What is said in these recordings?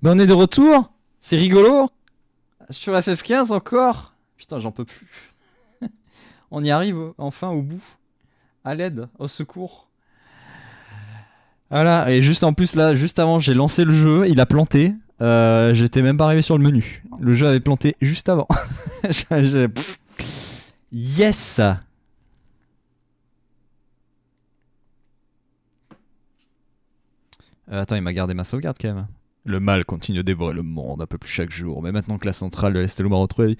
Ben on est de retour. C'est rigolo. Sur FF15 encore. Putain, j'en peux plus. On y arrive enfin au bout. À l'aide, au secours. Voilà, et juste en plus là, juste avant, j'ai lancé le jeu, il a planté. J'étais même pas arrivé sur le menu. Le jeu avait planté juste avant. Yes. Attends, il m'a gardé ma sauvegarde quand même. Le mal continue de dévorer le monde un peu plus chaque jour, mais maintenant que la centrale de l'Estaloum a retrouvé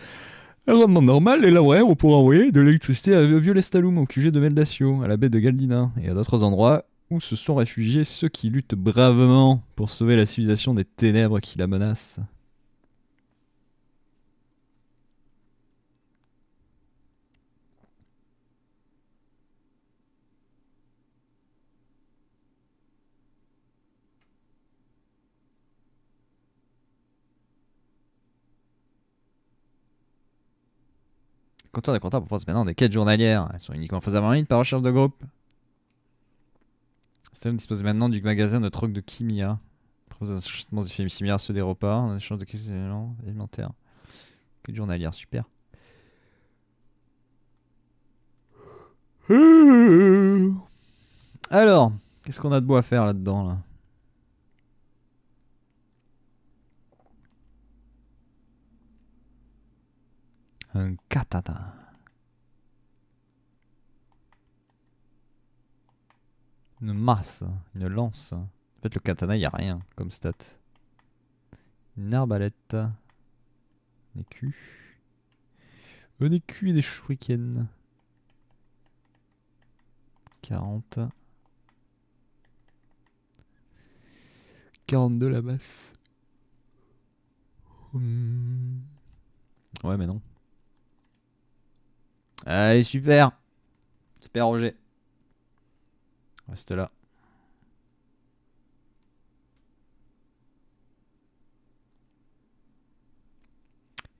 un rendement normal, et là ouais, on pourra envoyer de l'électricité à Vieux l'Estaloum, au QG de Meldacio, à la baie de Galdina, et à d'autres endroits où se sont réfugiés ceux qui luttent bravement pour sauver la civilisation des ténèbres qui la menacent. Compteur des comptables propose maintenant des quêtes journalières. Elles sont uniquement faisables en ligne par recherche de groupe. Steam dispose maintenant du magasin de troc de Kimia. Propose un achètement similaire à ceux des repas, en échange de quelques éléments alimentaires. Quête journalière, super. Alors, qu'est-ce qu'on a de beau à faire là-dedans là? Un katana. Une masse, une lance. En fait, le katana, il n'y a rien comme stat. Une arbalète. Des écus. Un écu et des shurikens. 40. 42 la basse. Ouais, mais non. Allez, super. Super, Roger. Reste là.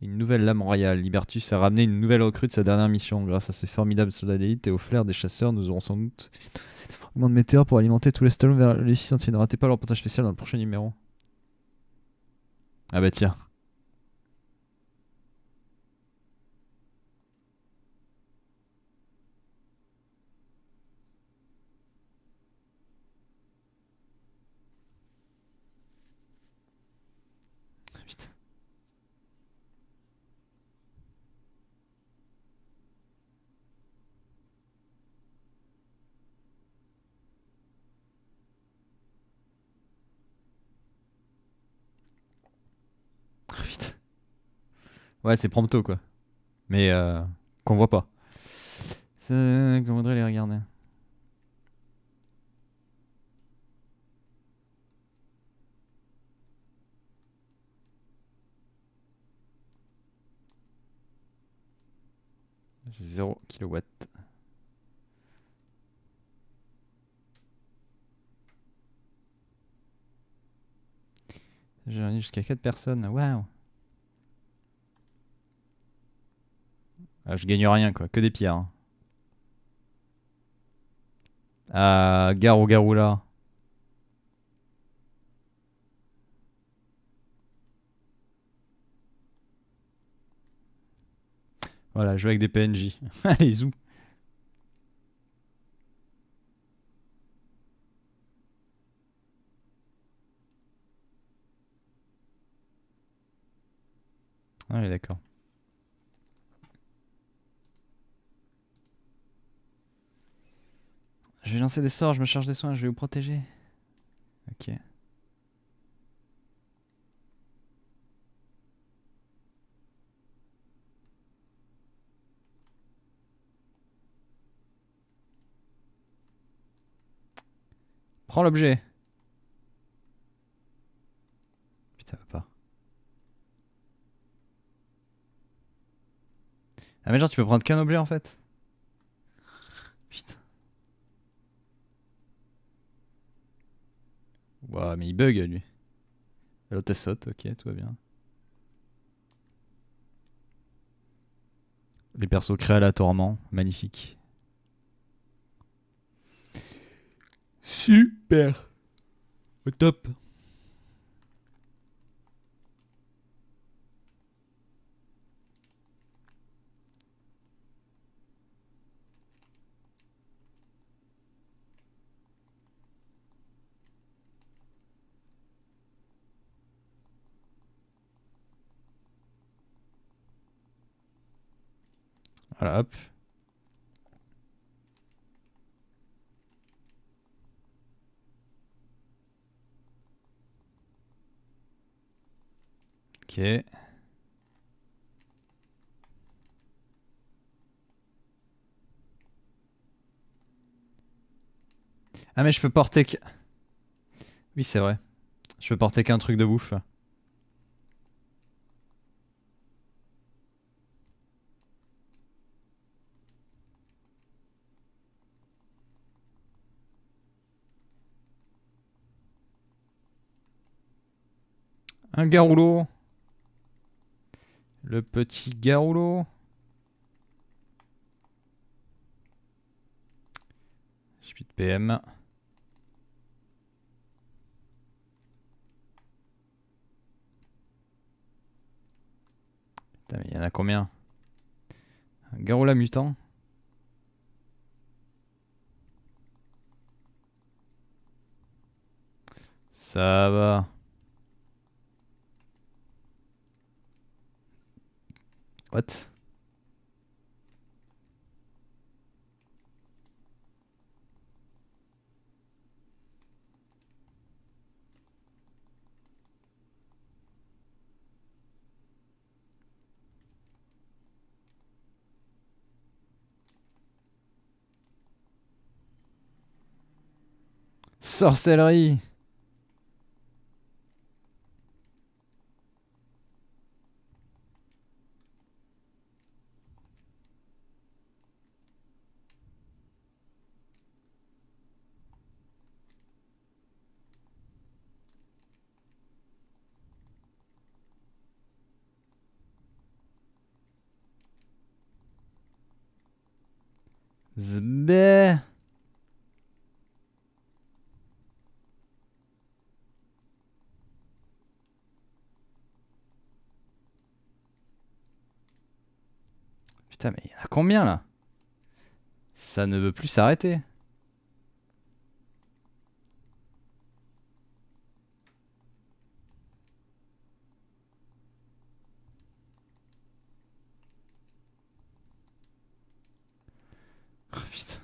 Une nouvelle lame royale. Libertus a ramené une nouvelle recrue de sa dernière mission. Grâce à ce formidable soldat d'élite et au flair des chasseurs, nous aurons sans doute un de météores pour alimenter tous les stallons vers les 600. Ne ratez pas leur montage spécial dans le prochain numéro. Ah bah tiens. Putain. Putain. Ouais, c'est prompto quoi. Mais qu'on voit pas. Qu'on voudrait les regarder. J'ai 0 kW. J'ai réuni jusqu'à 4 personnes. Waouh. Ah, je gagne rien quoi, que des pierres. Hein. Ah, Garou Garoula. Voilà, jouer avec des PNJ. Allez, zou. Allez, d'accord. Je vais lancer des sorts, je me charge des soins, je vais vous protéger. Ok. Prends l'objet. Putain, va pas. Ah, mais genre, tu peux prendre qu'un objet en fait. Putain. Ouah, mais il bug lui. L'autre saute, ok, tout va bien. Les persos créés aléatoirement, magnifique. Super. Au top. Voilà, hop. Ok. Ah mais je peux porter que... Oui c'est vrai. Je peux porter qu'un truc de bouffe. Un garoulo. Le petit garoulo. J'ai plus de PM. Putain mais il y en a combien? Un garoula mutant. Ça va. What? Sorcellerie. Zbé. Putain mais il y en a combien là? Ça ne veut plus s'arrêter. Oh, putain.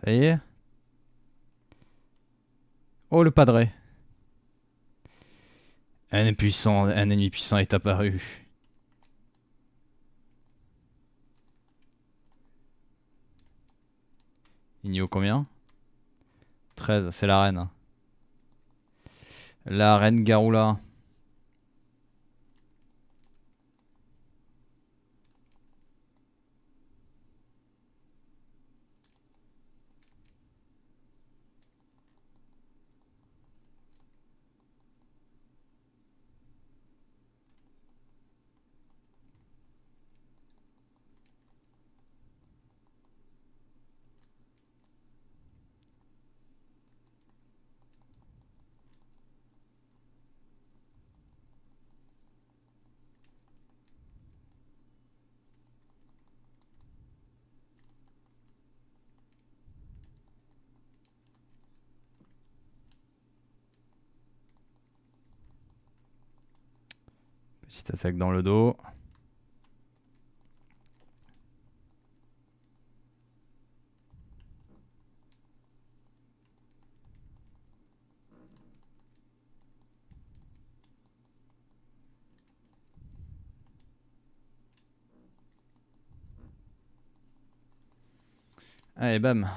Ça y est. Oh le padré. Un ennemi puissant est apparu. Igno combien? 13, c'est la reine. La reine Garoula. Petite attaque dans le dos. Allez, bam.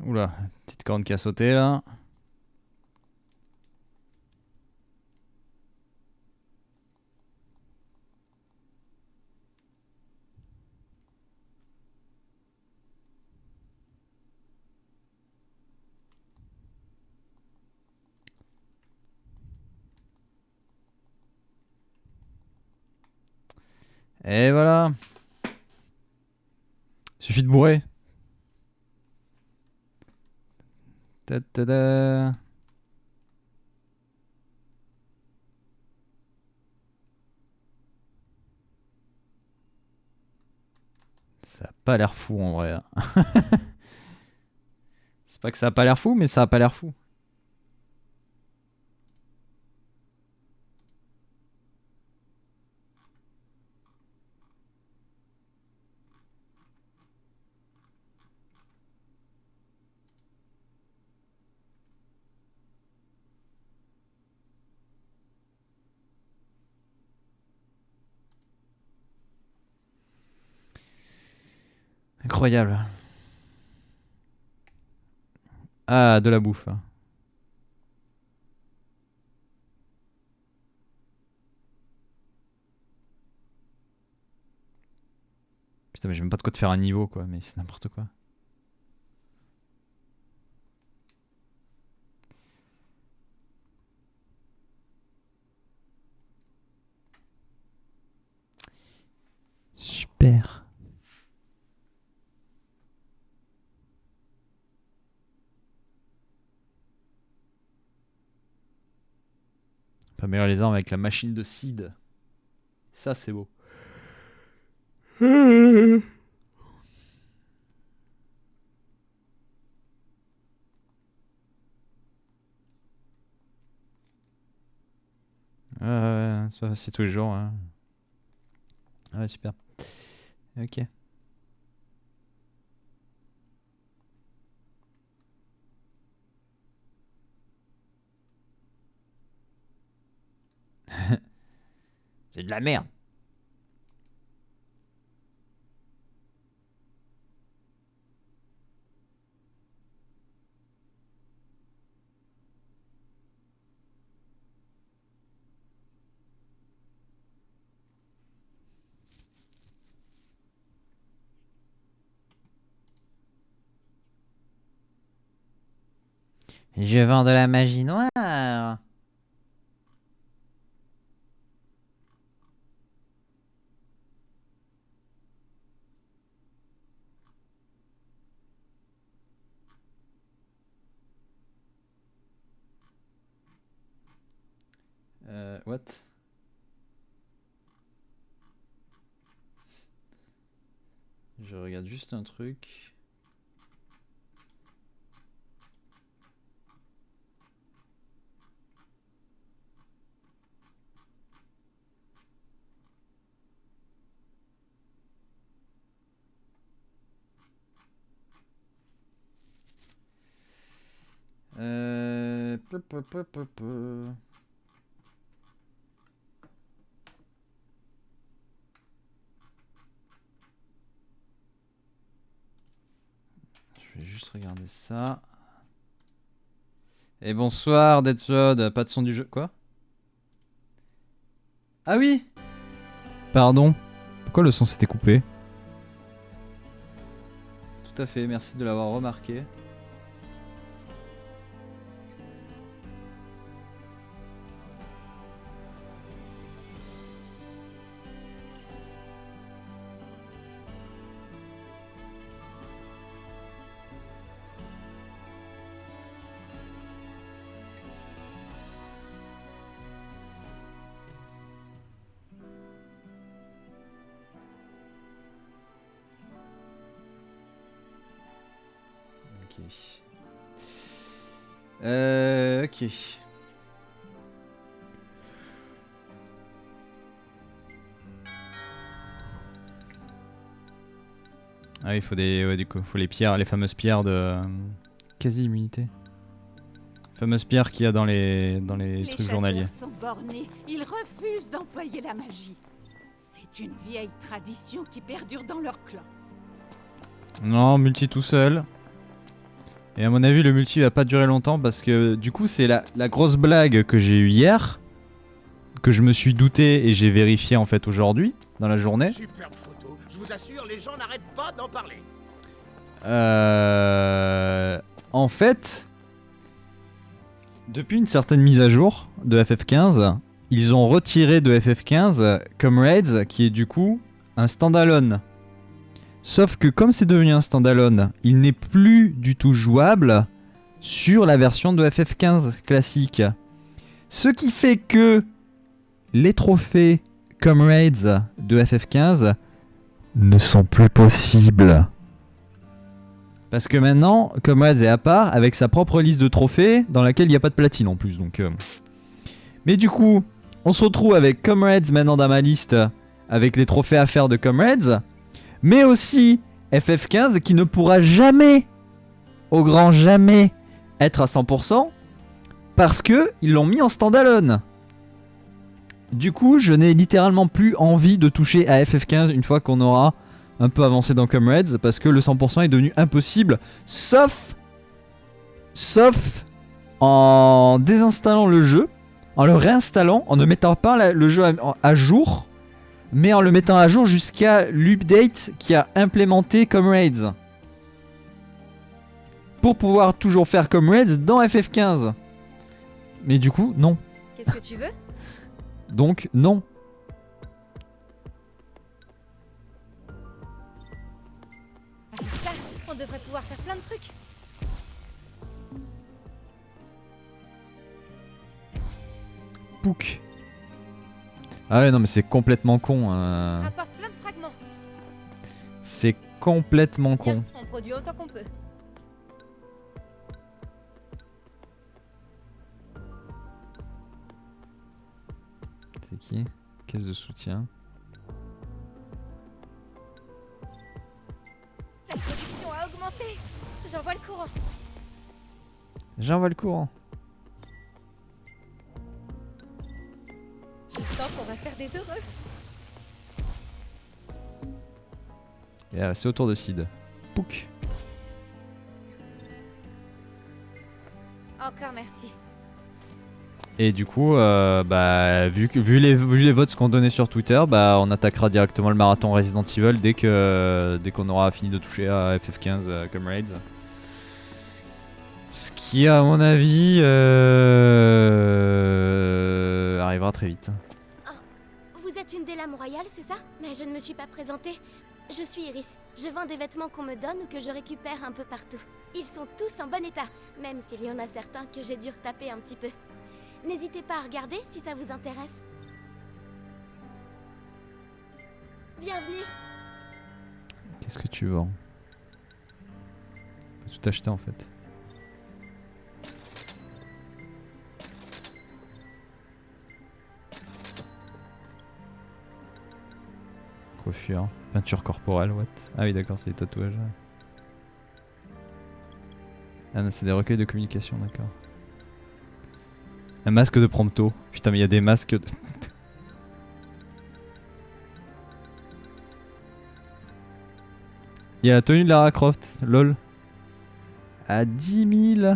Oula, petite corne qui a sauté là. Et voilà. Suffit de bourrer. Ta ta ta. Ça a pas l'air fou en vrai. C'est pas que ça a pas l'air fou, mais ça a pas l'air fou. Incroyable. Ah, de la bouffe. Putain, mais j'ai même pas de quoi te faire un niveau, quoi. Mais c'est n'importe quoi. Super. On peut améliorer les armes avec la machine de seed. Ça, c'est beau. Ouais, ça c'est tous les jours. Hein. Ouais, super. Ok. C'est de la merde. Je vends de la magie noire. What? Je regarde juste un truc. Peu. Je vais juste regarder ça. Et bonsoir Deadshot, pas de son du jeu. Quoi? Ah oui! Pardon. Pourquoi le son s'était coupé? Tout à fait, merci de l'avoir remarqué. Ok. Ok. Ah oui, il faut des, ouais, du coup, faut les pierres, les fameuses pierres de quasi-immunité. Fameuses pierres qu'il y a dans les trucs journaliers. Les chasseurs sont bornés, ils refusent d'employer la magie. C'est une vieille tradition qui perdure dans leur clan. Non, multi tout seul. Et à mon avis, le multi va pas durer longtemps parce que du coup, c'est la grosse blague que j'ai eue hier, que je me suis douté et j'ai vérifié en fait aujourd'hui, dans la journée. Superbe photo, je vous assure, les gens n'arrêtent pas d'en parler. En fait, depuis une certaine mise à jour de FF15, ils ont retiré de FF15 Comrades, qui est du coup un standalone. Sauf que comme c'est devenu un standalone, il n'est plus du tout jouable sur la version de FF15 classique. Ce qui fait que les trophées Comrades de FF15 ne sont plus possibles. Parce que maintenant, Comrades est à part avec sa propre liste de trophées dans laquelle il n'y a pas de platine en plus. Donc, mais du coup, on se retrouve avec Comrades maintenant dans ma liste avec les trophées à faire de Comrades. Mais aussi FF15 qui ne pourra jamais, au grand jamais, être à 100% parce que ils l'ont mis en standalone. Du coup, je n'ai littéralement plus envie de toucher à FF15 une fois qu'on aura un peu avancé dans Comrades parce que le 100% est devenu impossible, sauf en désinstallant le jeu, en le réinstallant, en ne mettant pas le jeu à jour, mais en le mettant à jour jusqu'à l'update qui a implémenté Comrades. Pour pouvoir toujours faire Comrades dans FF15. Mais du coup, non. Qu'est-ce que tu veux? Donc, non. Avec ça, on devrait pouvoir faire plein de trucs. Pouk. Ah ouais, non, mais c'est complètement con. Rapporte plein de fragments. C'est complètement con. Bien, on produit autant qu'on peut. C'est qui? Caisse de soutien. La production a augmenté. J'envoie le courant. J'envoie le courant. Je sens qu'on va faire des heureux. Et c'est au tour de Sid. Pouk. Encore merci. Et du coup, vu les votes qu'on donnait sur Twitter, on attaquera directement le marathon Resident Evil dès qu'on aura fini de toucher à FF15 Comrades. Ce qui, à mon avis, arrivera très vite. Vous êtes une des lames royales, c'est ça? Mais je ne me suis pas présentée. Je suis Iris. Je vends des vêtements qu'on me donne ou que je récupère un peu partout. Ils sont tous en bon état, même s'il y en a certains que j'ai dû retaper un petit peu. N'hésitez pas à regarder si ça vous intéresse. Bienvenue. Qu'est-ce que tu vends? On peut tout acheter en fait. Coiffure, peinture corporelle, what? Ah oui d'accord, c'est des tatouages. Ah non, c'est des recueils de communication, d'accord. Un masque de prompto. Putain mais il y a des masques de... Il y a la tenue de Lara Croft, lol. À 10 000.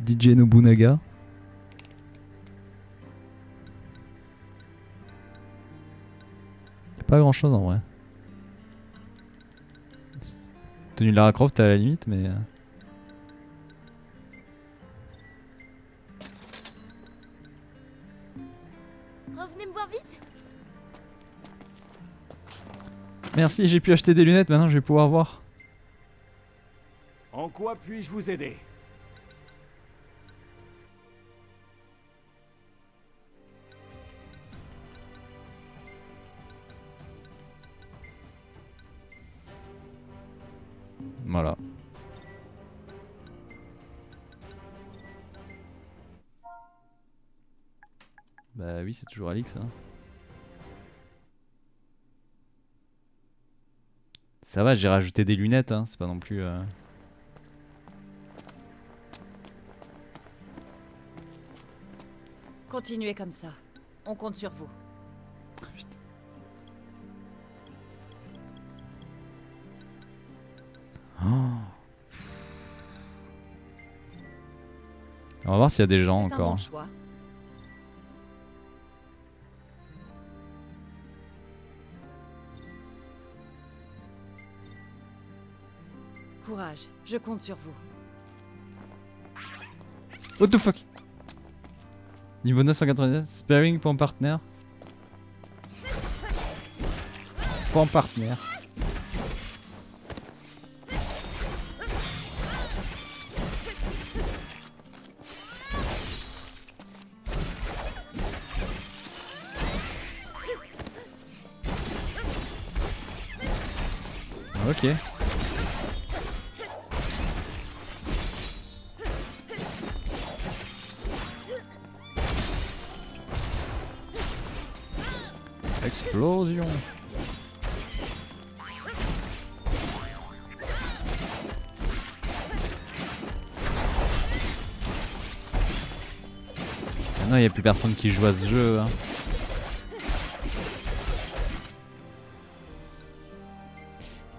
DJ Nobunaga. Pas grand chose en vrai. Tenue de Lara Croft à la limite mais... Revenez me voir vite. Merci, j'ai pu acheter des lunettes, maintenant je vais pouvoir voir. En quoi puis-je vous aider? Voilà. Bah oui, c'est toujours Alix. Hein. Ça va, j'ai rajouté des lunettes, hein. C'est pas non plus... Continuez comme ça. On compte sur vous. Putain. Oh. On va voir s'il y a des gens C'est un encore. bon choix. Courage, je compte sur vous. What the fuck? Niveau 999, sparing pour un partenaire. pas en partenaire. Ok. Explosion. Maintenant, il n'y a plus personne qui joue à ce jeu. Hein.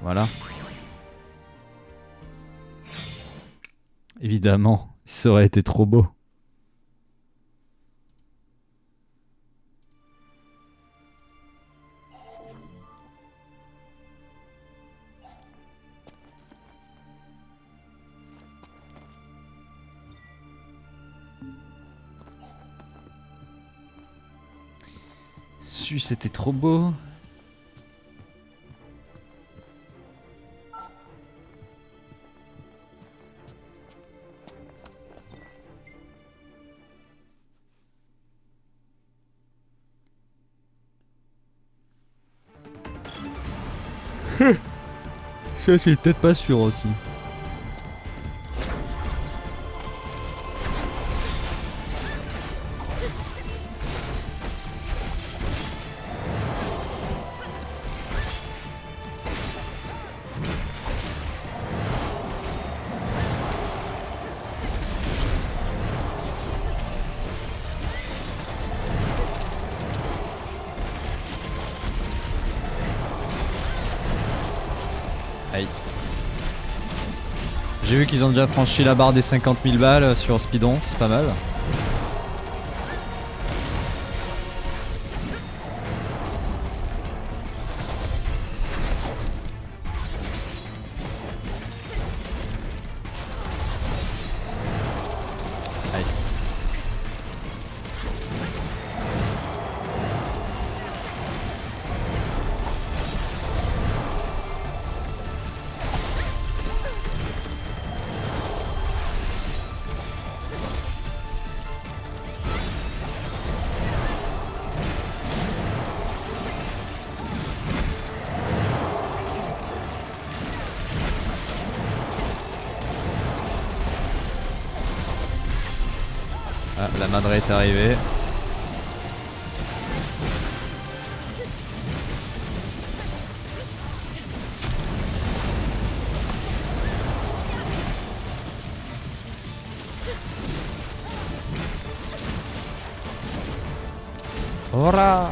Voilà. Évidemment, ça aurait été trop beau. C'était trop beau. Ça c'est peut-être pas sûr aussi. Aïe. J'ai vu qu'ils ont déjà franchi la barre des 50 000 balles sur Speedon, c'est pas mal. Aïe. Ah, la madre est arrivée. Ora!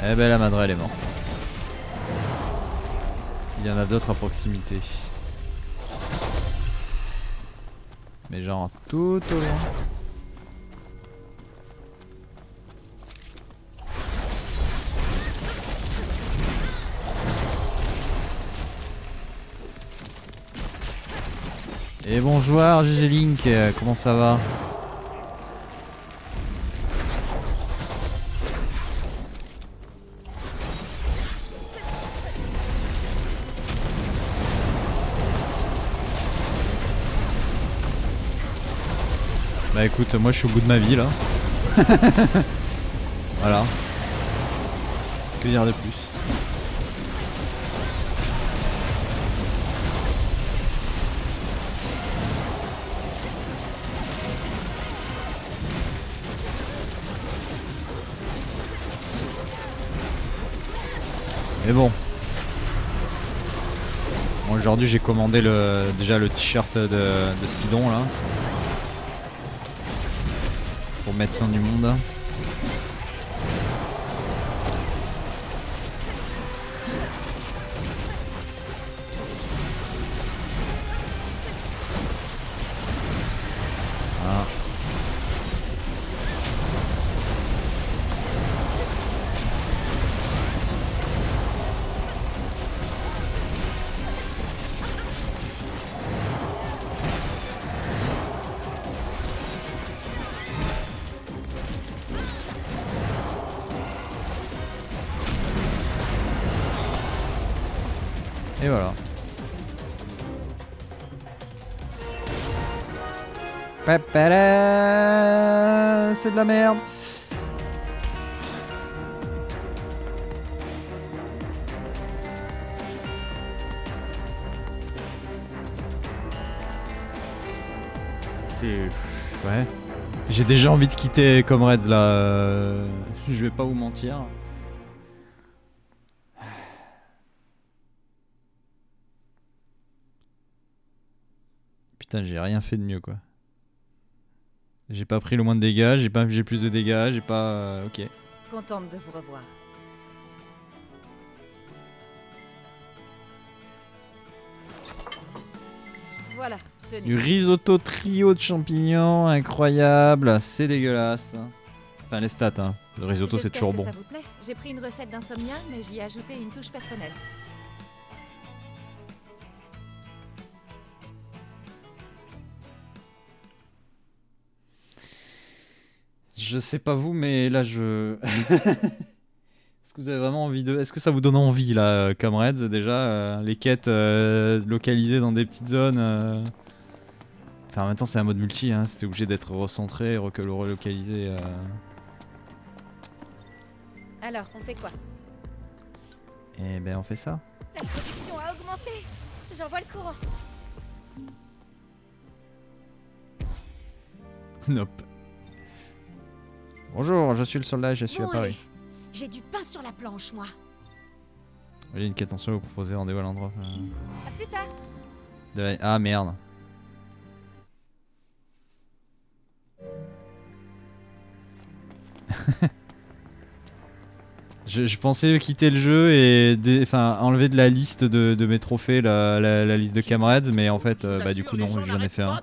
Eh ben la madre elle est morte. Il y en a d'autres à proximité. Mais genre tout au loin. Et bonjour GG Link, comment ça va? Bah écoute, moi je suis au bout de ma vie là. Voilà. Que dire de plus? Mais bon. Bon, aujourd'hui j'ai commandé déjà le t-shirt de Speedon là. Pour médecin du monde. Voilà. C'est de la merde. C'est... Ouais. J'ai déjà envie de quitter Comrades là. Je vais pas vous mentir. Putain, j'ai rien fait de mieux quoi. J'ai pas pris le moins de dégâts, j'ai plus de dégâts, j'ai pas... ok. Contente de vous revoir. Voilà, Du tenez. risotto trio de champignons, incroyable, c'est dégueulasse. Enfin les stats hein, le risotto c'est J'espère toujours que bon. ça vous plaît. J'ai pris une recette d'insomnia, mais j'y ai ajouté une touche personnelle. Je sais pas vous mais là je... Est-ce que vous avez vraiment envie de... Est-ce que ça vous donne envie là, Comrades déjà les quêtes localisées dans des petites zones Enfin maintenant c'est un mode multi, hein, c'était obligé d'être recentré, relocalisé. Alors, on fait quoi? Et ben on fait ça. La production a augmenté. J'envoie le courant. Nope. Bonjour, je suis le soldat et je suis à Bon, Paris. allez. J'ai du pain sur la planche, moi. Il y a une quête en solo, vous proposez rendez-vous à l'endroit. À plus tard. Ah merde. Je pensais quitter le jeu et enlever de la liste de mes trophées la liste de Comrades, mais en fait, bah du coup non, j'en ai fait un.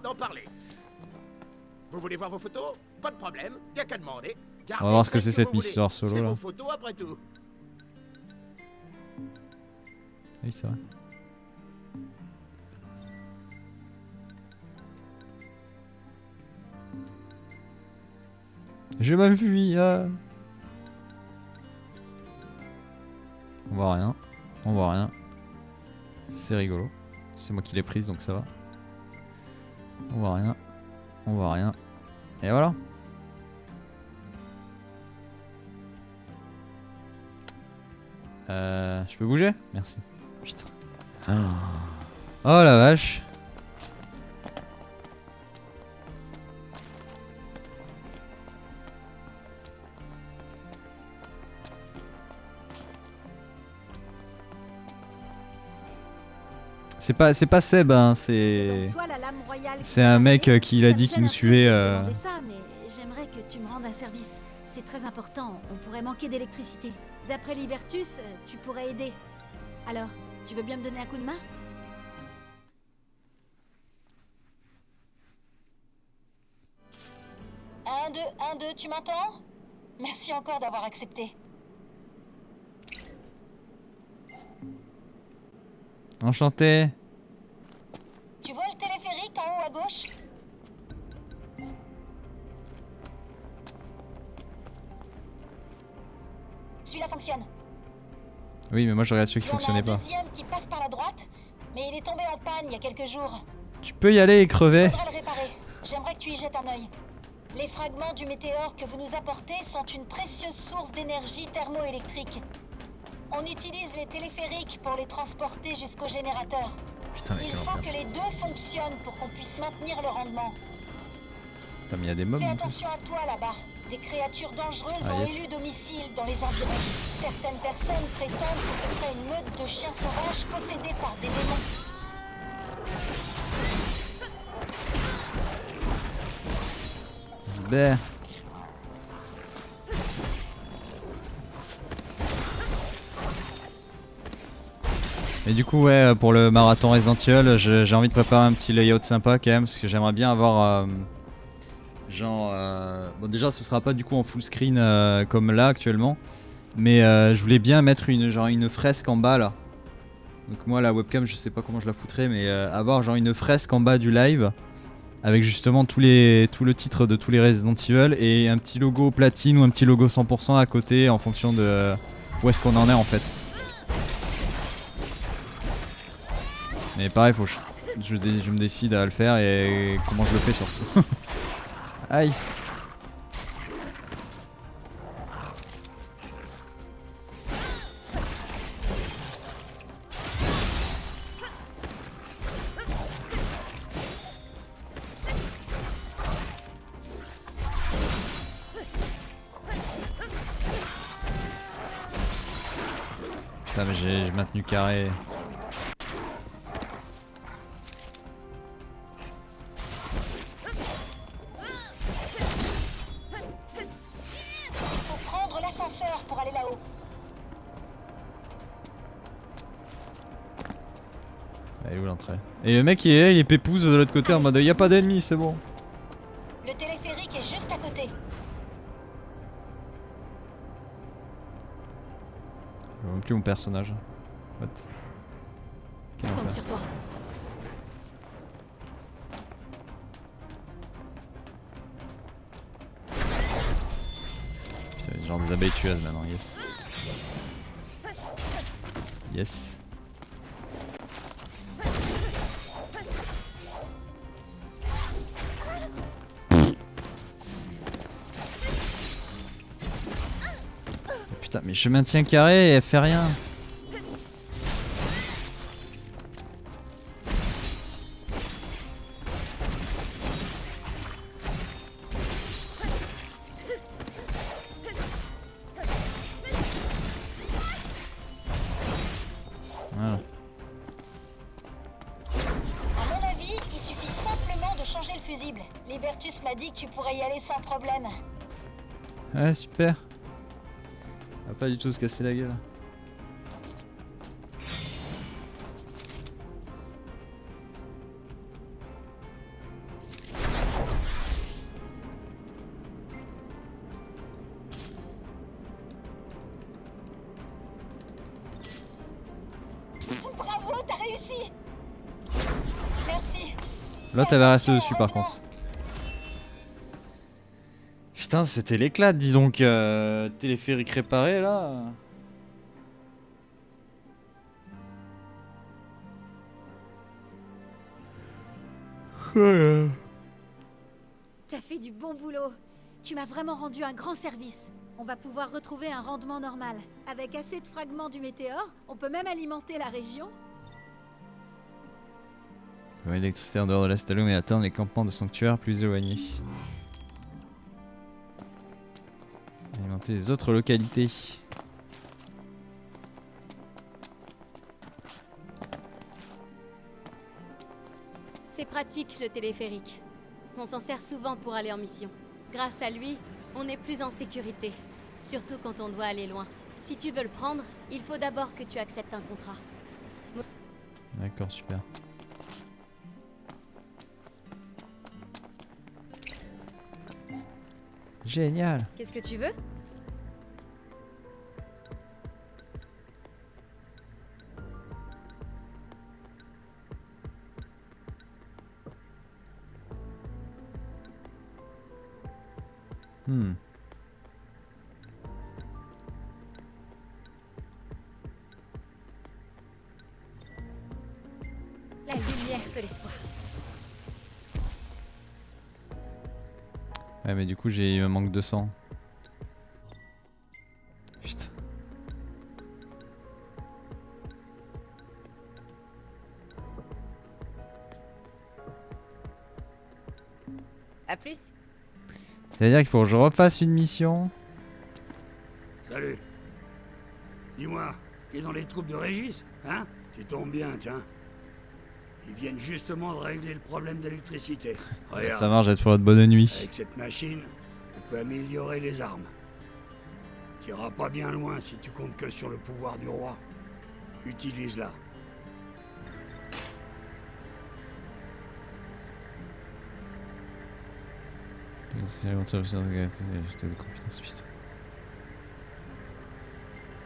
Vous voulez voir vos photos? Pas de problème, y'a qu'à demander. On va voir ce que c'est cette histoire solo C'est là. vos photos après tout. Oui, c'est vrai. Je m'enfuis. On voit rien. On voit rien. C'est rigolo. C'est moi qui l'ai prise donc ça va. On voit rien. On voit rien. Et voilà. Je peux bouger? Merci. Putain. Oh la vache. C'est pas Seb, hein, c'est... donc toi, la lame royale qui C'est t'a un mec marqué. qui l'a Ça dit me qu'il gêne nous un peu suivait. de te demander ça, mais j'aimerais que tu me rendes un service. C'est très important, on pourrait manquer d'électricité. D'après Libertus, tu pourrais aider. Alors, tu veux bien me donner un coup de main? Un, deux, tu m'entends? Merci encore d'avoir accepté. Enchanté. Tu vois le téléphérique en haut à gauche? Celui-là fonctionne. Oui, mais moi je regarde ceux qui Il y en a fonctionnaient un pas. deuxième qui passe par la droite, mais il est tombé en panne il y a quelques jours. Tu peux y aller et crever. Faudra le réparer. J'aimerais que tu y jettes un œil. Les fragments du météore que vous nous apportez sont une précieuse source d'énergie thermoélectrique. On utilise les téléphériques pour les transporter jusqu'au générateur. Putain, mais Il quel faut enfer. que les deux fonctionnent pour qu'on puisse maintenir le rendement. Putain, mais il y a des mobs Fais en plus. attention à toi là-bas. Des créatures dangereuses Ah, ont yes. élu domicile dans les environs. Certaines personnes prétendent que ce serait une meute de chiens sauvages possédés par des démons. Zbé. Et du coup ouais, pour le marathon Resident Evil, j'ai envie de préparer un petit layout sympa quand même, parce que j'aimerais bien avoir bon déjà ce sera pas du coup en full screen comme là actuellement, mais je voulais bien mettre une fresque en bas là. Donc moi la webcam je sais pas comment je la foutrais, mais avoir genre une fresque en bas du live avec justement tout le titre de tous les Resident Evil et un petit logo platine ou un petit logo 100% à côté en fonction de où est-ce qu'on en est en fait. Mais pareil, faut que je me décide à le faire et comment je le fais surtout. Aïe. Putain mais j'ai maintenu carré. Faut prendre l'ascenseur pour aller là-haut. Elle est où l'entrée? Et le mec il est pépouze de l'autre côté en mode y a pas d'ennemis, c'est bon. Le téléphérique est juste à côté. Je vois même plus mon personnage. What? Quel Compte enfer. sur toi. Putain, genre des abeilles tueuses maintenant, yes. Yes. Putain, mais je maintiens carré et elle fait rien. Voilà. À mon avis, il suffit simplement de changer le fusible. Libertus m'a dit que tu pourrais y aller sans problème. Ouais, super. On va pas du tout se casser la gueule. Bravo, t'as réussi. Merci. L'autre elle va rester dessus par contre. Putain, c'était l'éclat, dis donc. Téléphérique réparé là. T'as fait du bon boulot. Tu m'as vraiment rendu un grand service. On va pouvoir retrouver un rendement normal. Avec assez de fragments du météore, on peut même alimenter la région. L'électricité en dehors de la Staloum et atteindre les campements de sanctuaires plus éloignés. Alimenter les autres localités. C'est pratique le téléphérique. On s'en sert souvent pour aller en mission. Grâce à lui, on est plus en sécurité. Surtout quand on doit aller loin. Si tu veux le prendre, il faut d'abord que tu acceptes un contrat. D'accord, super. Génial. Qu'est-ce que tu veux? Hmm. La lumière de l'espoir. Ouais, mais du coup, il me manque 200. Putain. À plus. Ça veut dire qu'il faut que je refasse une mission. Salut. Dis-moi, t'es dans les troupes de Régis, hein? Tu tombes bien, tiens. Ils viennent justement de régler le problème d'électricité. Regarde, Ça marche, être pour votre bonne nuit. avec cette machine, on peut améliorer les armes. T'iras pas bien loin si tu comptes que sur le pouvoir du roi. Utilise-la.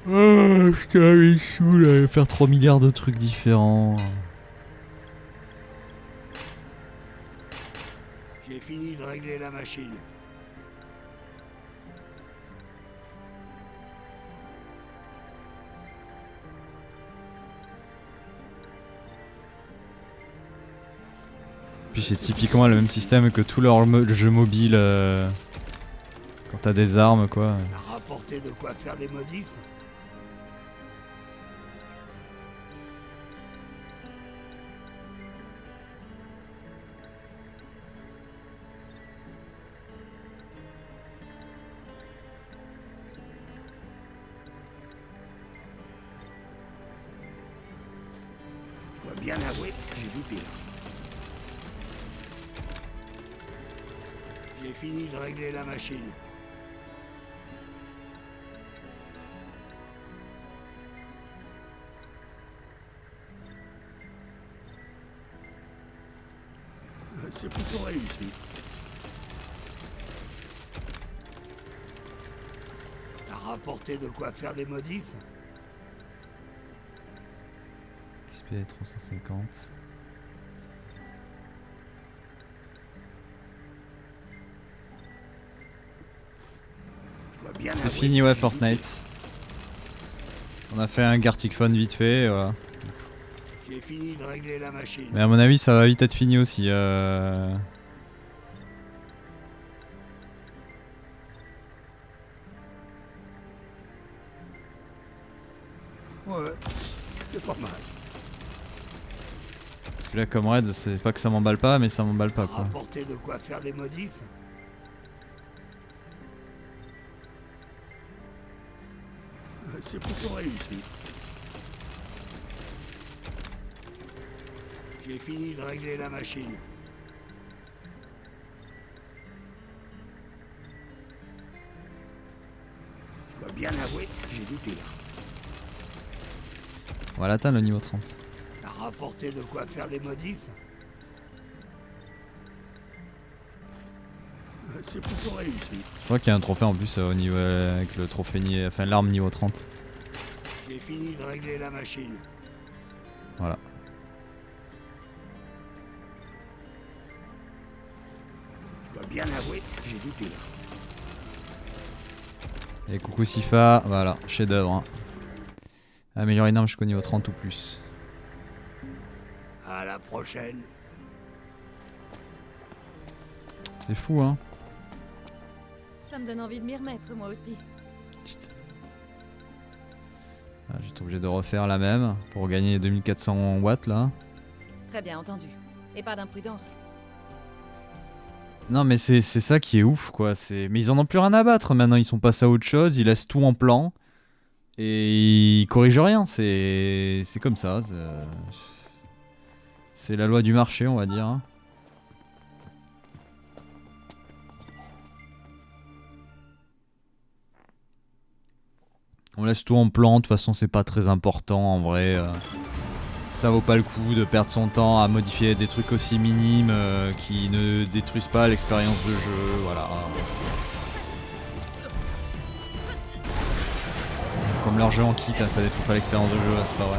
Oh, putain, il saoule, il va faire 3 milliards de trucs différents. J'ai fini de régler la machine. Puis c'est typiquement le même système que tous leurs jeux mobiles quand t'as des armes quoi. T'as rapporté de quoi faire des modifs? Je dois bien avouer que j'ai vu pire. J'ai fini de régler la machine. C'est plutôt réussi. T'as rapporté de quoi faire des modifs? XP 350. Je dois bien C'est avouer fini que ouais j'ai vu Fortnite. On a fait un Gartic Phone vite fait et voilà. pire. J'ai fini de régler la machine. Mais à mon avis ça va vite être fini aussi. Ouais, c'est pas mal. Parce que là comme raid c'est pas que ça m'emballe pas mais ça m'emballe pas quoi. Rapporter de quoi faire des modifs? C'est plutôt réussi. J'ai fini de régler la machine. Je dois bien avouer que j'ai vu pire. On va l'atteindre le niveau 30. T'as rapporté de quoi faire des modifs? C'est plutôt réussi. Je crois qu'il y a un trophée en plus au niveau avec le trophée enfin l'arme niveau 30. J'ai fini de régler la machine. Voilà. Je dois bien avouer que j'ai vu pire. Et coucou Sifa, voilà, chef d'œuvre. Hein. Améliorer une arme jusqu'au niveau 30 ou plus. À la prochaine. C'est fou hein. Ça me donne envie de m'y remettre, moi aussi. Putain. Ah, j'ai été obligé de refaire la même pour gagner 2400 watts là. Très bien entendu. Et pas d'imprudence. Non mais c'est ça qui est ouf quoi. Mais ils en ont plus rien à battre maintenant, ils sont passés à autre chose, ils laissent tout en plan. Et ils corrigent rien, c'est comme ça. C'est la loi du marché on va dire. Hein. On laisse tout en plan, de toute façon c'est pas très important en vrai. Ça vaut pas le coup de perdre son temps à modifier des trucs aussi minimes qui ne détruisent pas l'expérience de jeu, voilà. Comme leur jeu en kit, hein, ça détruit pas l'expérience de jeu, c'est pas vrai.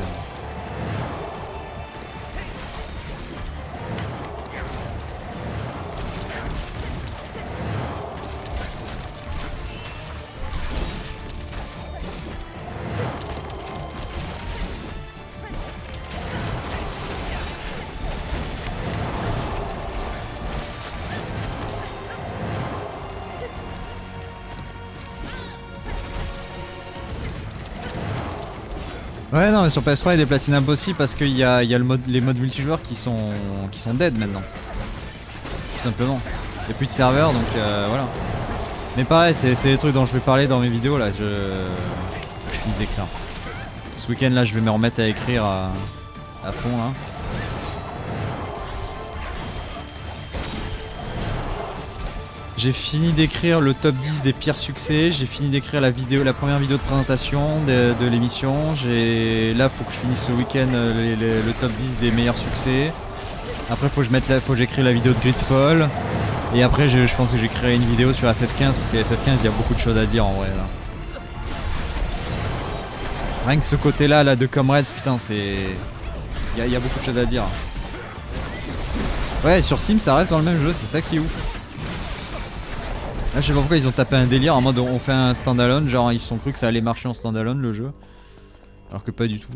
Ouais non mais sur PS3 il y a des platines impossibles parce qu'il y a les modes multijoueurs qui sont dead maintenant. Tout simplement. Il n'y a plus de serveurs donc voilà. Mais pareil c'est des trucs dont je vais parler dans mes vidéos là. Je finis d'écrire. Ce week-end là je vais me remettre à écrire à fond là. J'ai fini d'écrire le top 10 des pires succès, j'ai fini d'écrire la première vidéo de présentation de l'émission. Là faut que je finisse ce week-end le top 10 des meilleurs succès. Après faut que j'écris la vidéo de Gridfall. Et après je pense que j'écrirai une vidéo sur FF15 parce qu'à FF15 il y a beaucoup de choses à dire en vrai là. Rien que ce côté là de Comrades, putain c'est... Il y a beaucoup de choses à dire. Ouais sur Sims ça reste dans le même jeu, c'est ça qui est ouf. Là je sais pas pourquoi ils ont tapé un délire en mode on fait un standalone, genre ils se sont cru que ça allait marcher en standalone le jeu. Alors que pas du tout.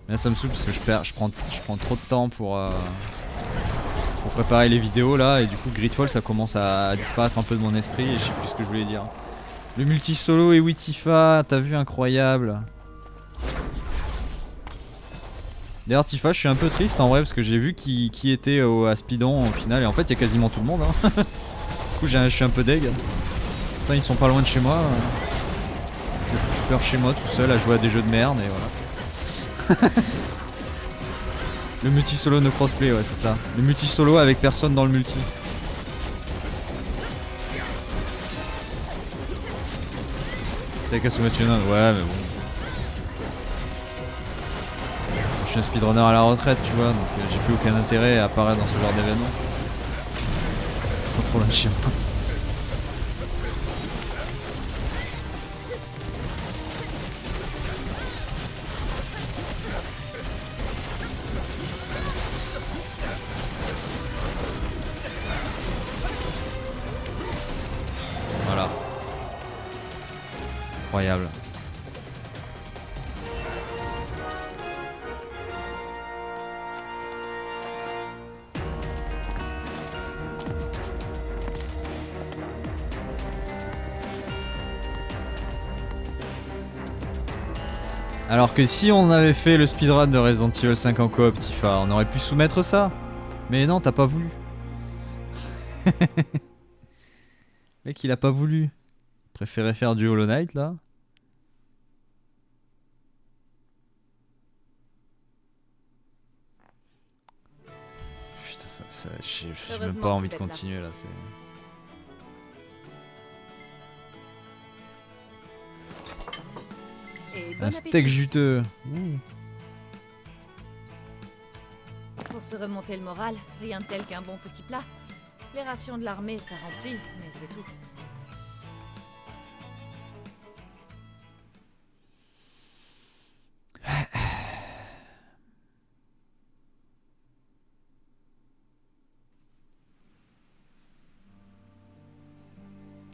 Là ça me saoule parce que je prends trop de temps pour préparer les vidéos là et du coup Gridfall ça commence à disparaître un peu de mon esprit et je sais plus ce que je voulais dire. Le multi solo et oui Tifa, t'as vu, incroyable. D'ailleurs Tifa je suis un peu triste en vrai parce que j'ai vu qui était à Speedon au final et en fait il y a quasiment tout le monde hein. Du coup je suis un peu deg. Putain ils sont pas loin de chez moi. J'ai plus peur chez moi tout seul à jouer à des jeux de merde et voilà. Le multi solo no crossplay, ouais c'est ça. Le multi solo avec personne dans le multi. T'as qu'à se mettre une autre, ouais mais bon. Je suis un speedrunner à la retraite tu vois, donc j'ai plus aucun intérêt à apparaître dans ce genre d'événement. Ils sont trop loin de chez moi. Voilà. Incroyable. Alors que si on avait fait le speedrun de Resident Evil 5 en coop Tifa, on aurait pu soumettre ça. Mais non, t'as pas voulu. Mec, il a pas voulu. Préférait faire du Hollow Knight là. Putain, j'ai même Heureusement pas que envie vous de êtes là. continuer là. Et Un bon steak appétit. juteux. Ouh. Pour se remonter le moral, rien de tel qu'un bon petit plat. Les rations de l'armée, ça remplit, mais c'est tout.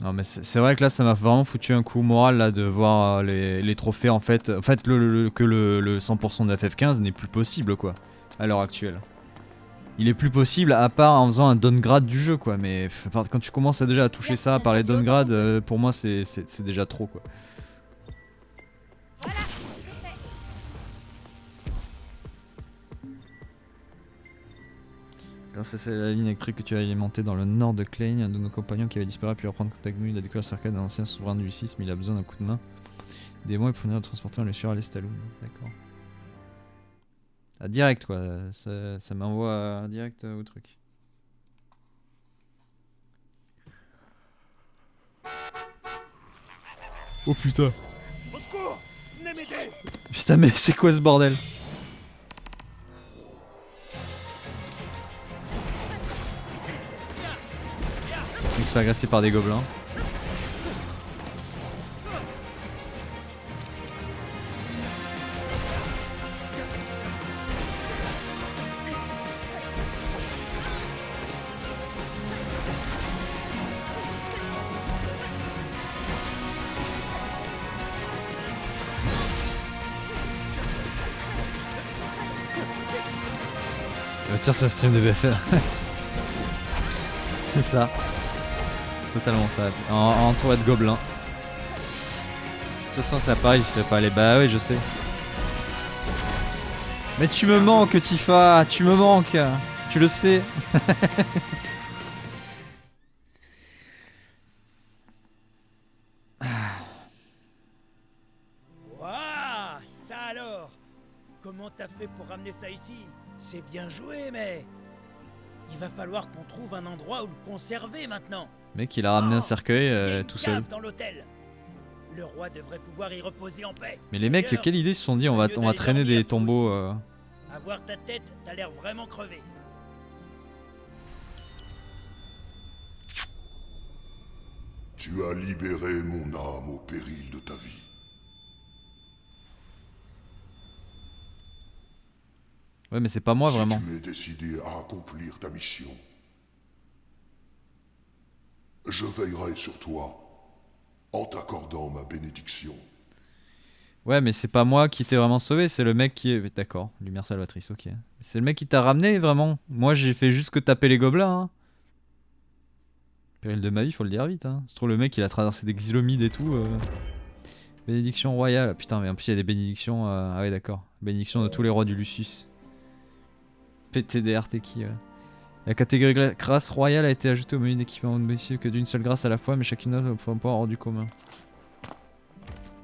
Non mais c'est vrai que là ça m'a vraiment foutu un coup moral là de voir les trophées en fait. En fait que le 100% de FF15 n'est plus possible quoi à l'heure actuelle. Il est plus possible à part en faisant un downgrade du jeu quoi, mais quand tu commences déjà à toucher ça par les downgrades, pour moi c'est déjà trop quoi. Voilà, c'est fait. Grâce à la ligne électrique que tu as alimentée dans le nord de Klein, un de nos compagnons qui avait disparu a pu reprendre contact avec nous. Il a découvert le cercueil d'un ancien souverain du 6, mais il a besoin d'un coup de main. Des mois et pour venir le transporter en le sur à l'Estaloum. D'accord. Ah, direct quoi, ça m'envoie direct au truc. Oh putain. Au secours! Venez m'aider! Putain mais c'est quoi ce bordel? Il se fait agresser par des gobelins. Ça va tirer sur le stream de BFR. C'est ça. Totalement ça. Entouré de gobelins. De toute façon ça pareil, je sais pas aller. Bah oui je sais. Mais tu me manques Tifa, tu me manques. Tu le sais. Waouh, ça alors! Comment t'as fait pour ramener ça ici? C'est bien joué, mais... Il va falloir qu'on trouve un endroit où le conserver maintenant. Mec il a ramené un cercueil Il y a une tout seul. cave dans l'hôtel. Le roi devrait pouvoir y reposer en paix. Mais les mecs, D'ailleurs, quelle idée ils se sont dit on va traîner des tombeaux. À voir ta tête, t'as l'air vraiment crevé. Tu as libéré mon âme au péril de ta vie. Ouais mais c'est pas moi si vraiment. tu es décidé à accomplir ta mission, je veillerai sur toi en t'accordant ma bénédiction. Ouais, mais c'est pas moi qui t'ai vraiment sauvé, c'est le mec qui est... D'accord, lumière salvatrice, ok. C'est le mec qui t'a ramené, vraiment. Moi, j'ai fait juste que taper les gobelins, hein. Péril de ma vie, faut le dire vite, hein. C'est trop le mec, il a traversé des xylomides et tout. Bénédiction royale. Putain, mais en plus, il y a des bénédictions... Ah ouais, d'accord. Bénédiction de tous les rois du Lucius. PTDR, t'es qui, ouais. La catégorie grâce royale a été ajoutée au menu d'équipement de possible que d'une seule grâce à la fois, mais chacune d'entre elles va pouvoir hors du commun.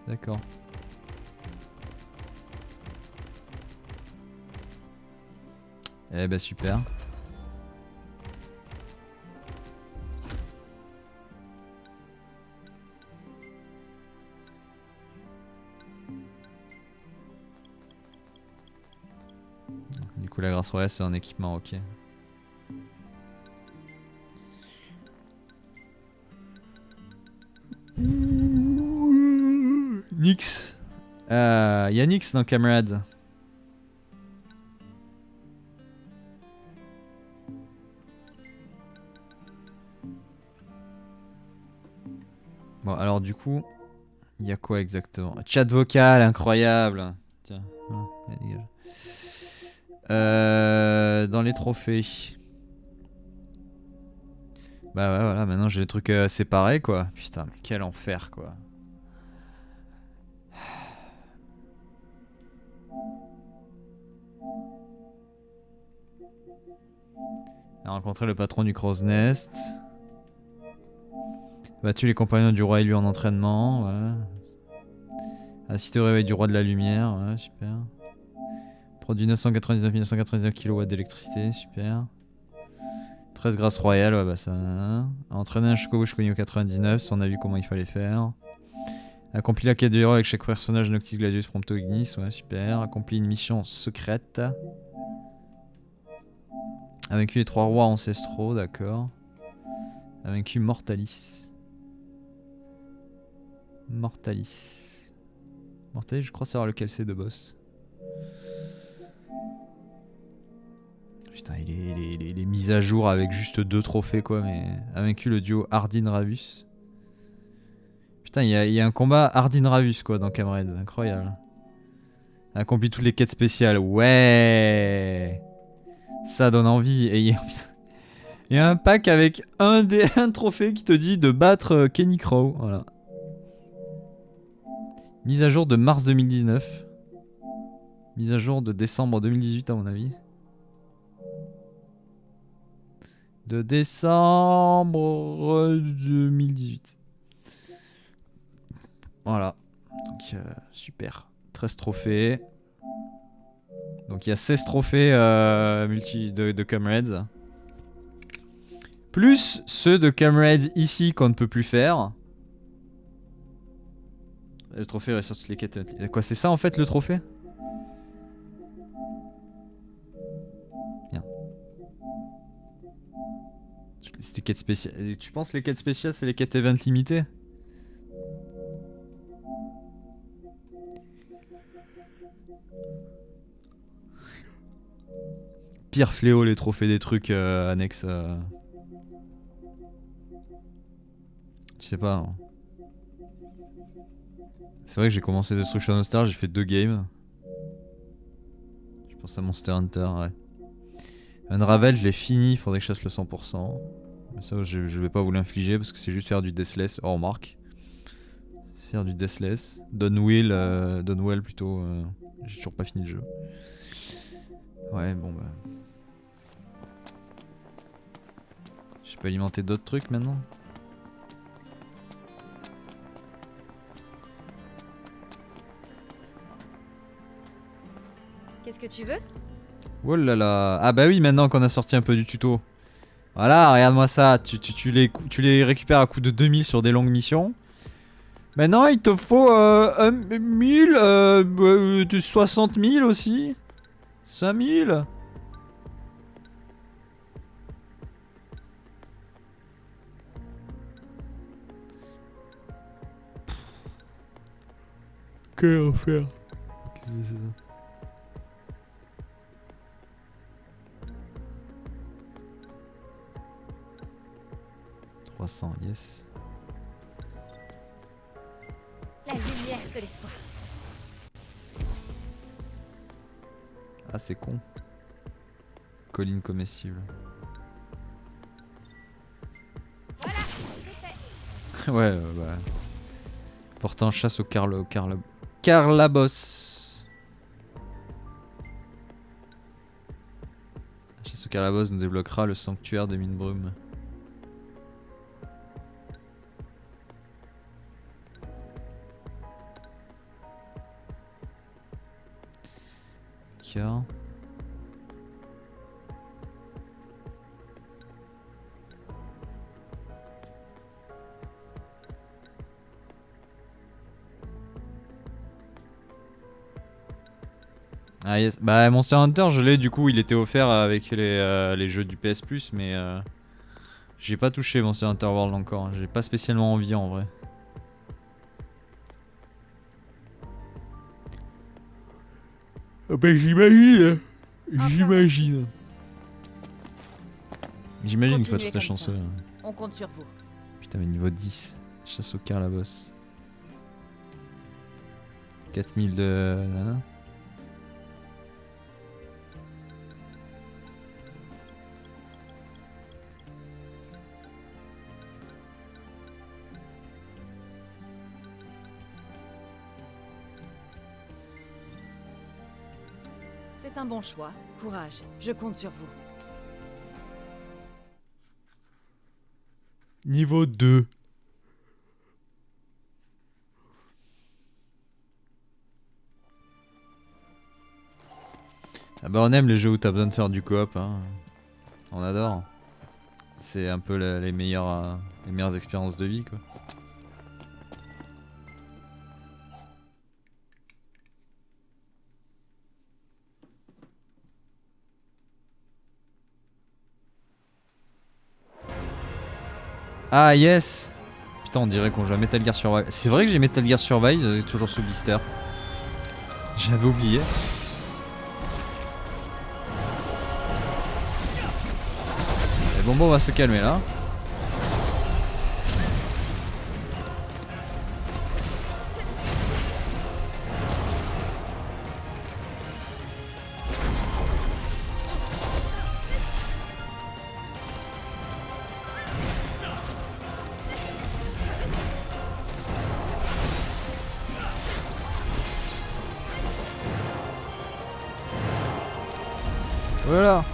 D'accord. Eh bah super. Du coup la grâce royale c'est un équipement, ok. Nyx. Y'a Nyx dans Camarades. Bon alors du coup, il y a quoi exactement? Chat vocal, incroyable. Tiens, allez, dégage. Dans les trophées. Bah ouais voilà, maintenant j'ai les trucs séparés quoi. Putain mais quel enfer quoi. A rencontré le patron du Crow's Nest. Battu les compagnons du roi élu en entraînement, ouais. Assisté au réveil du roi de la lumière, ouais, super. Produit 999 kW d'électricité, super. 13 grâces royales, ouais bah ça... A entraîné un chocobo Choconio 99, si on a vu comment il fallait faire. Accompli la quête du héros avec chaque personnage Noctis Gladius Prompto Ignis, ouais super. Accompli une mission secrète. A vaincu les 3 rois ancestraux, d'accord. A vaincu Mortalis. Mortalis, je crois savoir lequel c'est de boss. Putain, il est mis à jour avec juste 2 trophées quoi, mais a vaincu le duo Ardyn Ravus. Putain, il y a un combat Ardyn Ravus quoi dans Camarades, incroyable. A accompli toutes les quêtes spéciales, ouais. Ça donne envie. Et il y a un pack avec un trophée qui te dit de battre Kenny Crow, voilà. Mise à jour de mars 2019. Mise à jour de décembre 2018 à mon avis. De décembre 2018. Voilà. Donc super. 13 trophées. Donc il y a 16 trophées de Comrades. Plus ceux de Comrades ici qu'on ne peut plus faire. Le trophée reste sur toutes les quêtes. Quoi, c'est ça en fait le trophée? Bien. C'est des quêtes spéciales. Tu penses les quêtes spéciales c'est les quêtes event limitées? Pire fléau les trophées des trucs annexes. Je sais pas. Hein. C'est vrai que j'ai commencé Destruction of Stars, j'ai fait 2 games. Je pense à Monster Hunter, ouais. Unravel, je l'ai fini, faudrait que je fasse le 100%. Mais ça, je vais pas vous l'infliger parce que c'est juste faire du Deathless. Oh, remarque. C'est faire du Deathless. Dunwell plutôt. J'ai toujours pas fini le jeu. Ouais, bon bah. Je peux alimenter d'autres trucs maintenant. Qu'est-ce que tu veux? Oh là là. Ah bah oui, maintenant qu'on a sorti un peu du tuto. Voilà, regarde-moi ça. Tu les récupères à coup de 2000 sur des longues missions. Maintenant, il te faut 1000, 60 000 aussi. 5000. Quel enfer. Qu'est-ce que c'est ça? Yes. La lumière de l'espoir. Ah, c'est con. Colline comestible. Voilà, c'est fait. Ouais, bah. Portant chasse au Carlabosse. La chasse au Carlabosse nous débloquera le sanctuaire des mines brumes. D'accord. Ah yes, bah Monster Hunter je l'ai, du coup il était offert avec les jeux du PS Plus, mais j'ai pas touché Monster Hunter World encore, j'ai pas spécialement envie en vrai. Ah bah j'imagine. J'imagine. J'imagine qu'il faut être très Continuez comme chanceux. On compte sur vous. Putain mais niveau 10, chasse au Carlabosse. 4000 de... nana. C'est un bon choix. Courage, je compte sur vous. Niveau 2. Ah bah on aime les jeux où t'as besoin de faire du coop, hein. On adore. C'est un peu les meilleures expériences de vie quoi. Ah yes. Putain on dirait qu'on joue à Metal Gear Survive. C'est vrai que j'ai Metal Gear Survive toujours sous blister. J'avais oublié. Et bon on va se calmer là. Voilà.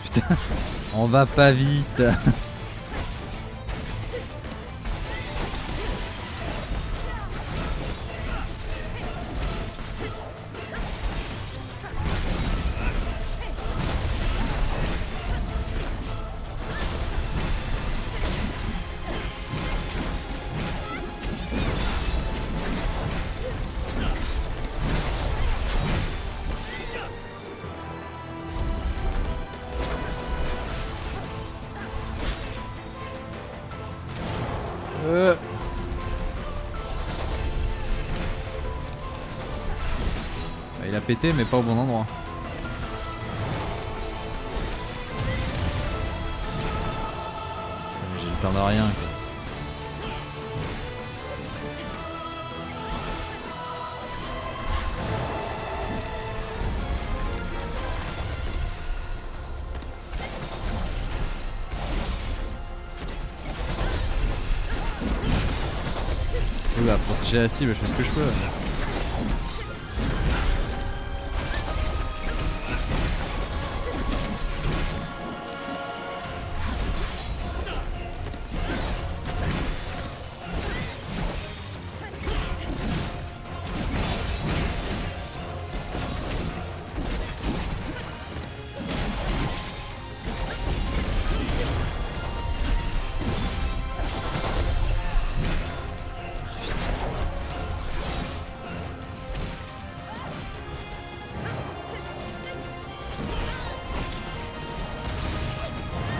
Putain, on va pas vite. Bah, il a pété mais pas au bon endroit. Putain, mais j'ai le temps de rien quoi. Oui, bah, protéger la cible, je fais ce que je peux.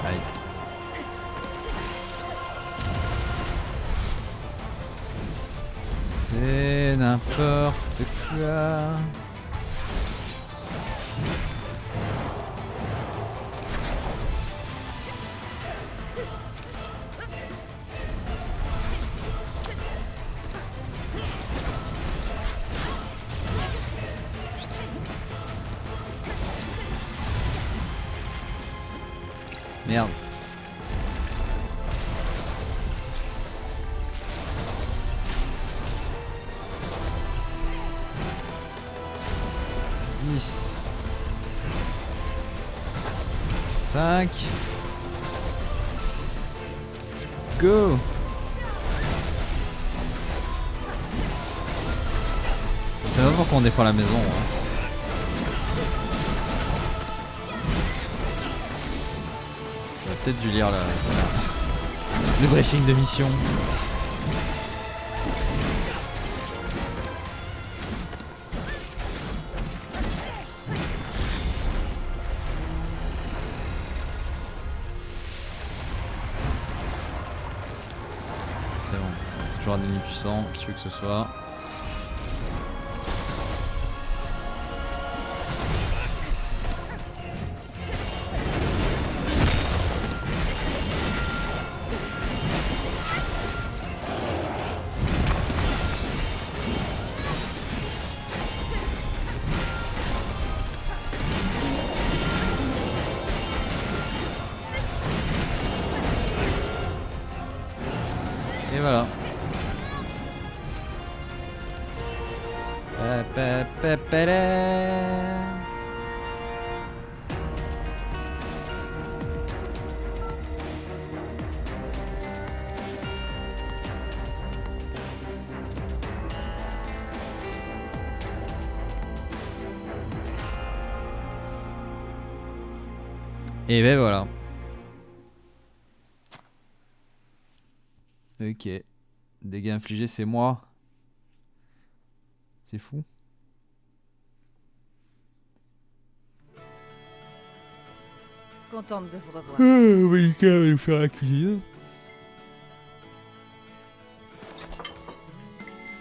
Aïe. C'est n'importe quoi. Merde. Dix. 5. Go. C'est pas pourquoi on défend la maison. Hein. J'aurais peut-être dû lire le briefing de mission. C'est bon, c'est toujours un ennemi puissant, qui veut que ce soit. Et voilà. Et ben voilà. Ok. Dégâts infligés, c'est moi. C'est fou. Contente de vous revoir. Malika va nous faire la cuisine.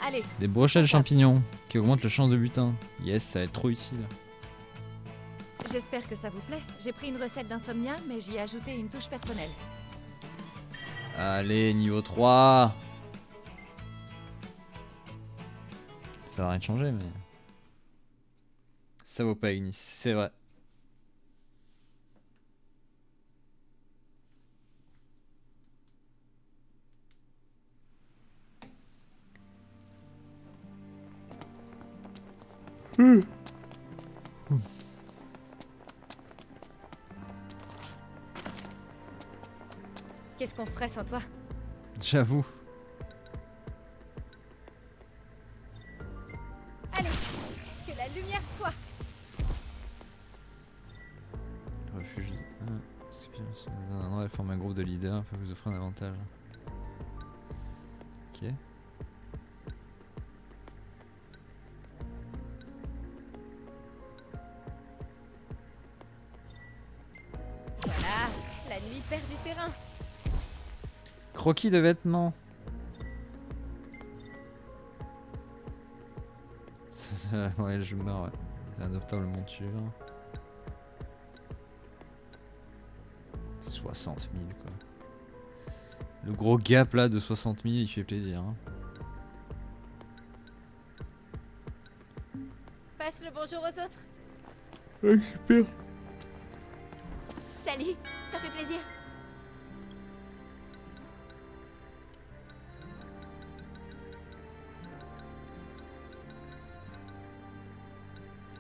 Allez. Des brochettes champignons qui augmentent le chance de butin. Yes, ça va être trop utile. J'espère que ça vous plaît. J'ai pris une recette d'insomnia, mais j'y ai ajouté une touche personnelle. Allez, niveau 3. Ça va rien changer, mais... Ça vaut pas Ignis, c'est vrai. Qu'est-ce qu'on ferait sans toi? J'avoue. Allez, que la lumière soit. Refuge. Non, elle forme un groupe de leaders, peut vous offrir un avantage. Ok. Voilà, la nuit perd du terrain. Croquis de vêtements. Ouais, je meurs, ouais. C'est adoptable monture. 60 000 quoi. Le gros gap là de 60 000 il fait plaisir. Hein. Passe le bonjour aux autres. Ouais, super. Salut, ça fait plaisir.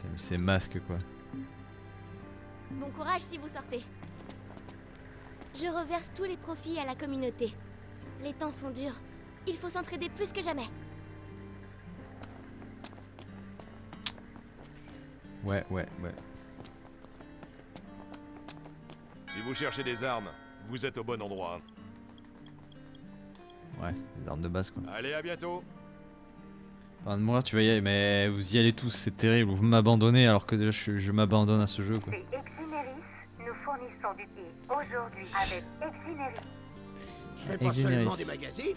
T'as mis ces masques quoi. Bon courage si vous sortez. Je reverse tous les profits à la communauté. Les temps sont durs. Il faut s'entraider plus que jamais. Ouais. Si vous cherchez des armes, vous êtes au bon endroit. Ouais, des armes de base quoi. Allez, à bientôt. Avant de mourir, tu vas y aller, mais vous y allez tous, c'est terrible. Vous m'abandonnez alors que déjà je m'abandonne à ce jeu quoi. C'est Exineris. Nous fournissons du thé aujourd'hui avec Exineris. Je fais pas seulement des magazines,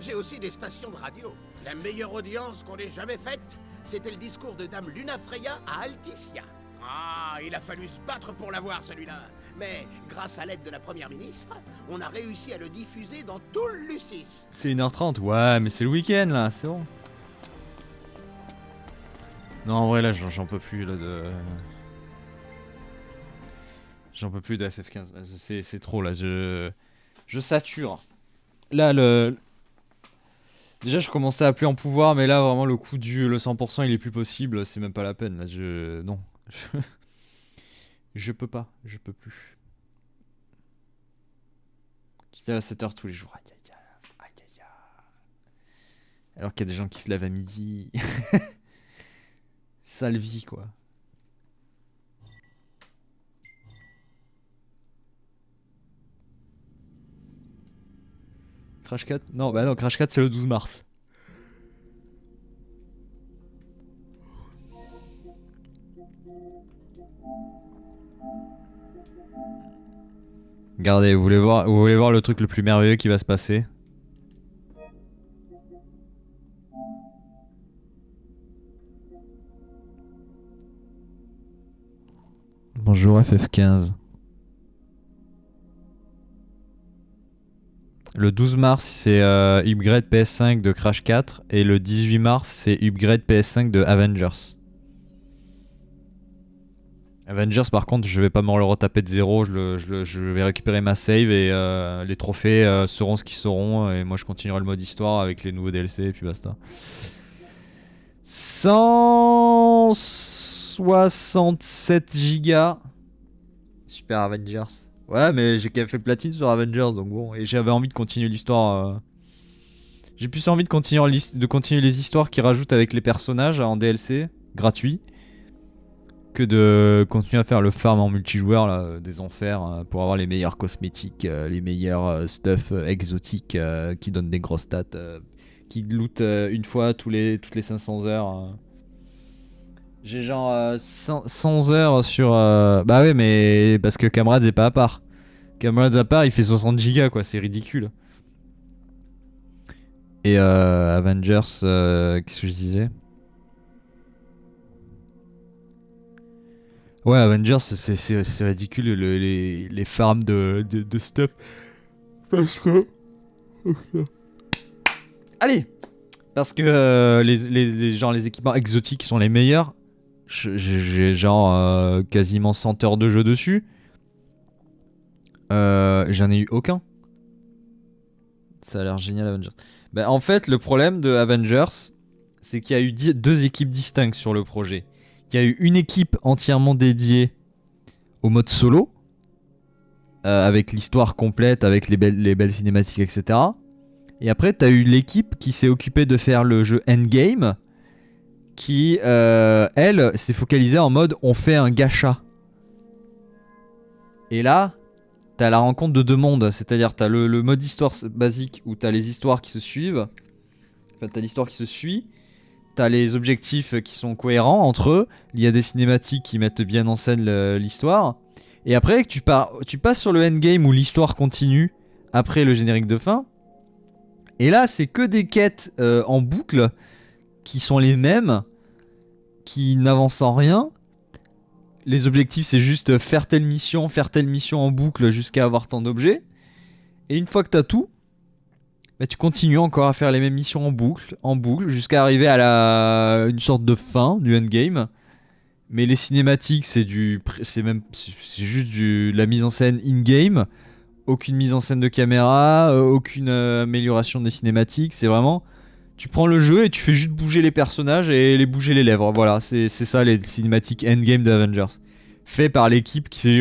j'ai aussi des stations de radio. La meilleure audience qu'on ait jamais faite, c'était le discours de Dame Luna Freya à Alticia. Ah, il a fallu se battre pour l'avoir celui-là. Mais grâce à l'aide de la première ministre, on a réussi à le diffuser dans tout le Lucis. C'est 1h30, ouais, mais c'est le week-end là, c'est bon. Non, en vrai là, j'en peux plus là de... J'en peux plus de FF15. C'est trop là. Je sature. Là, déjà, je commençais à plus en pouvoir, mais là, vraiment, le coup du le 100%, il est plus possible. C'est même pas la peine. Là, non. Je peux pas. Je peux plus. J'étais à 7h tous les jours. Aïe, aïe, aïe. Aïe, aïe, aïe. Alors qu'il y a des gens qui se lèvent à midi. Sale vie, quoi. Crash 4? Non, bah non, Crash 4 c'est le 12 mars. Regardez, vous voulez voir le truc le plus merveilleux qui va se passer? Bonjour FF15. Le 12 mars, c'est upgrade PS5 de Crash 4 et le 18 mars, c'est upgrade PS5 de Avengers. Avengers, par contre, je vais pas me le retaper de zéro, je vais récupérer ma save et les trophées seront ce qu'ils seront et moi je continuerai le mode histoire avec les nouveaux DLC et puis basta. 167 gigas. Super Avengers. Ouais, mais j'ai quand même fait platine sur Avengers, donc bon. Et j'avais envie de continuer l'histoire. J'ai plus envie de continuer les histoires qu'ils rajoutent avec les personnages en DLC, gratuit, que de continuer à faire le farm en multijoueur là, des enfers pour avoir les meilleurs cosmétiques, les meilleurs stuff exotiques qui donnent des grosses stats, qui loot une fois toutes les 500 heures. J'ai genre 100 heures sur... Bah ouais, mais parce que Camarades est pas à part. Camarades à part, il fait 60 gigas, quoi. C'est ridicule. Et Avengers, qu'est-ce que je disais? Ouais, Avengers, c'est ridicule les farms de stuff. Parce que... Allez! Parce que les équipements exotiques sont les meilleurs. J'ai genre quasiment 100 heures de jeu dessus. J'en ai eu aucun. Ça a l'air génial Avengers. Bah, en fait le problème de Avengers, c'est qu'il y a eu deux équipes distinctes sur le projet. Il y a eu une équipe entièrement dédiée au mode solo, avec l'histoire complète, avec les belles cinématiques, etc. Et après t'as eu l'équipe qui s'est occupée de faire le jeu Endgame, qui, elle, s'est focalisée en mode on fait un gacha. Et là, t'as la rencontre de deux mondes, c'est-à-dire t'as le mode histoire basique où t'as les histoires qui se suivent, enfin t'as l'histoire qui se suit, t'as les objectifs qui sont cohérents entre eux, il y a des cinématiques qui mettent bien en scène l'histoire, et après tu passes sur le endgame où l'histoire continue après le générique de fin, et là c'est que des quêtes en boucle, qui sont les mêmes, qui n'avancent en rien. Les objectifs c'est juste faire telle mission en boucle jusqu'à avoir tant d'objets. Et une fois que t'as tout, bah, tu continues encore à faire les mêmes missions en boucle jusqu'à arriver à une sorte de fin du endgame. Mais les cinématiques c'est juste la mise en scène in-game. Aucune mise en scène de caméra, aucune amélioration des cinématiques, c'est vraiment... Tu prends le jeu et tu fais juste bouger les personnages et bouger les lèvres. Voilà, c'est ça les cinématiques endgame d'Avengers. Fait par l'équipe qui s'est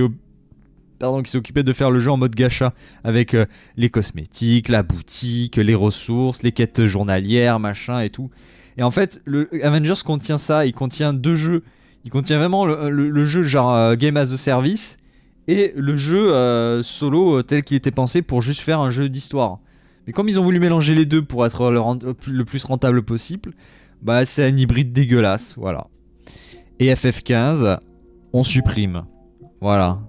occupée de faire le jeu en mode gacha. Avec les cosmétiques, la boutique, les ressources, les quêtes journalières, machin et tout. Et en fait, le Avengers contient ça. Il contient deux jeux. Il contient vraiment le jeu genre Game as a Service. Et le jeu solo tel qu'il était pensé pour juste faire un jeu d'histoire. Mais comme ils ont voulu mélanger les deux pour être le plus rentable possible, bah c'est un hybride dégueulasse, voilà. Et FF15, on supprime. Voilà.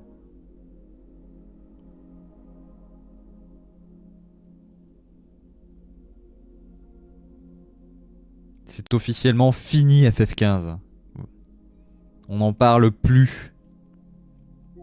C'est officiellement fini FF15. On n'en parle plus.